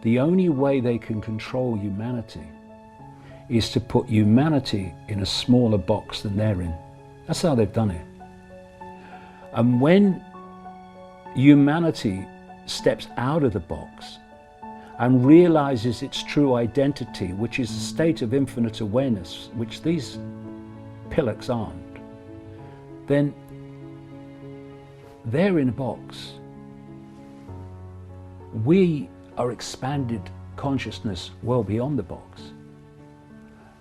the only way they can control humanity is to put humanity in a smaller box than they're in. That's how they've done it. And when humanity steps out of the box and realizes its true identity, which is a state of infinite awareness, which these pillocks aren't, then they're in a box. We are expanded consciousness well beyond the box.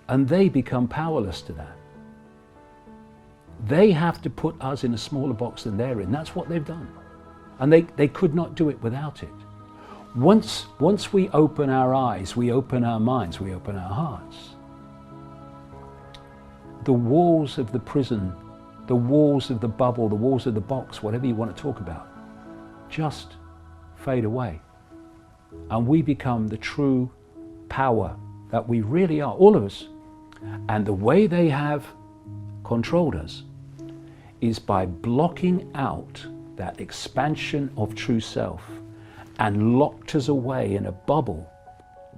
And they become powerless to that. They have to put us in a smaller box than they're in. That's what they've done. And they could not do it without it. Once we open our eyes, we open our minds, we open our hearts, the walls of the prison, the walls of the bubble, the walls of the box, whatever you want to talk about, just fade away. And we become the true power that we really are, all of us. And the way they have controlled us is by blocking out that expansion of true self and locked us away in a bubble.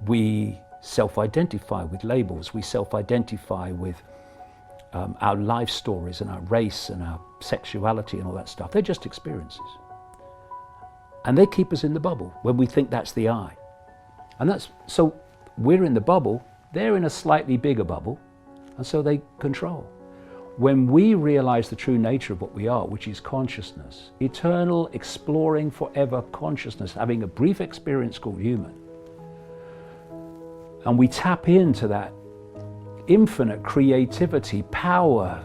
We self-identify with labels, we self-identify with our life stories and our race and our sexuality and all that stuff. They're just experiences. And they keep us in the bubble when we think that's the I. And that's, so we're in the bubble, they're in a slightly bigger bubble, and so they control. When we realize the true nature of what we are, which is consciousness, eternal, exploring forever consciousness, having a brief experience called human, and we tap into that infinite creativity, power,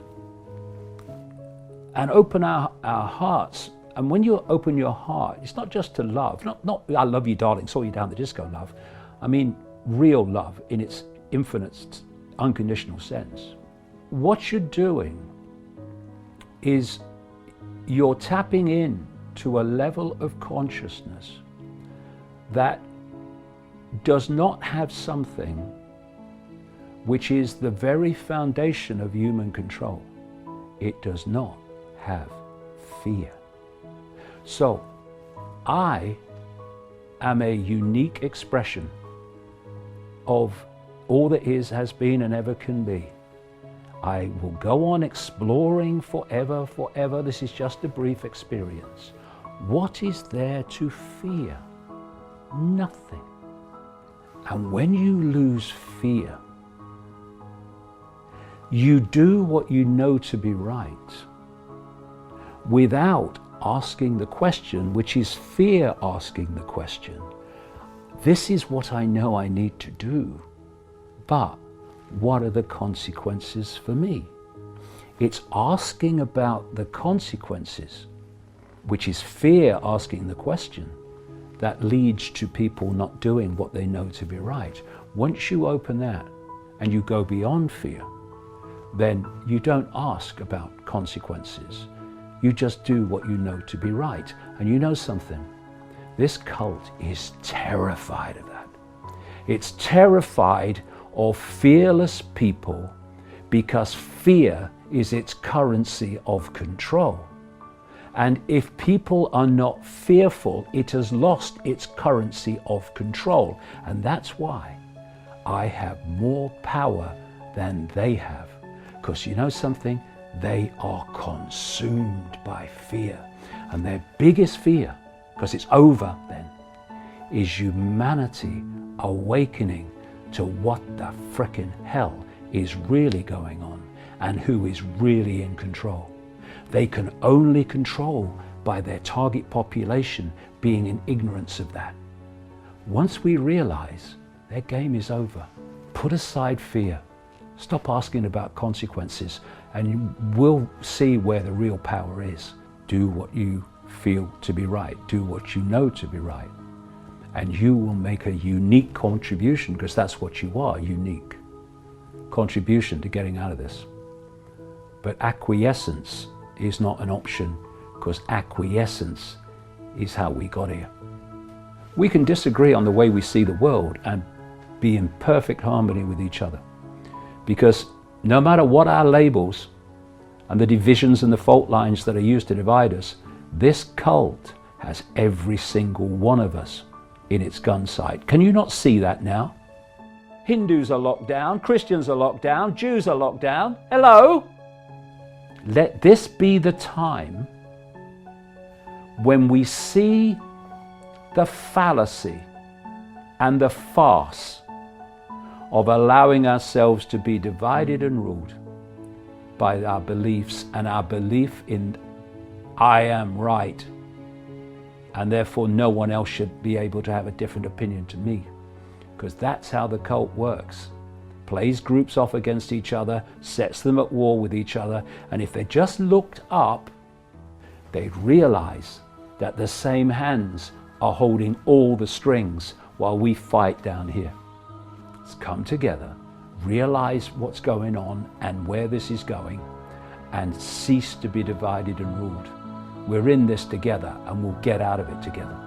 and open our hearts. And when you open your heart, it's not just to love, not I love you darling, saw you down the disco love. I mean real love in its infinite, unconditional sense. What you're doing is you're tapping in to a level of consciousness that does not have something which is the very foundation of human control. It does not have fear. So, I am a unique expression of all that is, has been, and ever can be. I will go on exploring forever, forever. This is just a brief experience. What is there to fear? Nothing. And when you lose fear, you do what you know to be right without asking the question, which is fear asking the question. This is what I know I need to do, but what are the consequences for me? It's asking about the consequences, which is fear asking the question, that leads to people not doing what they know to be right. Once you open that and you go beyond fear, then you don't ask about consequences. You just do what you know to be right. And you know something? This cult is terrified of that. It's terrified of fearless people because fear is its currency of control. And if people are not fearful, it has lost its currency of control. And that's why I have more power than they have. Because you know something? They are consumed by fear. And their biggest fear, because it's over then, is humanity awakening to what the frickin' hell is really going on and who is really in control. They can only control by their target population being in ignorance of that. Once we realize their game is over, put aside fear, stop asking about consequences, and we'll see where the real power is. Do what you feel to be right. Do what you know to be right. And you will make a unique contribution, because that's what you are, unique. Contribution to getting out of this. But acquiescence is not an option, because acquiescence is how we got here. We can disagree on the way we see the world and be in perfect harmony with each other. Because no matter what our labels and the divisions and the fault lines that are used to divide us, this cult has every single one of us in its gun sight. Can you not see that now? Hindus are locked down, Christians are locked down, Jews are locked down. Hello? Let this be the time when we see the fallacy and the farce of allowing ourselves to be divided and ruled by our beliefs and our belief in I am right, and therefore no one else should be able to have a different opinion to me. Because that's how the cult works. Plays groups off against each other, sets them at war with each other, and if they just looked up, they'd realize that the same hands are holding all the strings while we fight down here. Let's come together, realize what's going on and where this is going, and cease to be divided and ruled. We're in this together, and we'll get out of it together.